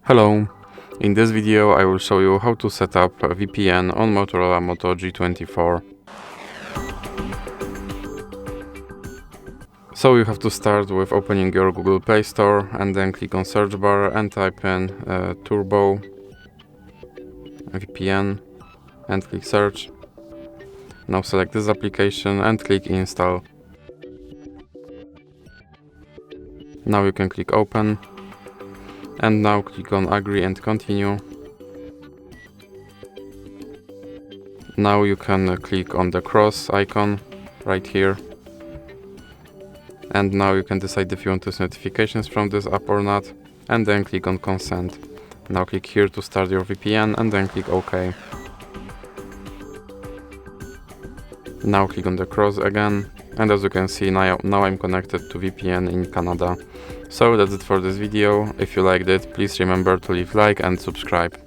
Hello, in this video I will show you how to set up a VPN on Motorola Moto G24. So you have to start with opening your Google Play Store and then click on search bar and type in Turbo VPN and click search. Now select this application and click install. Now you can click open. And now click on agree and continue. Now you can click on the cross icon right here. And now you can decide if you want to see notifications from this app or not. And then click on consent. Now click here to start your VPN and then click OK. Now click on the cross again. And as you can see, now I'm connected to VPN in Canada. So that's it for this video. If you liked it, please remember to leave like and subscribe.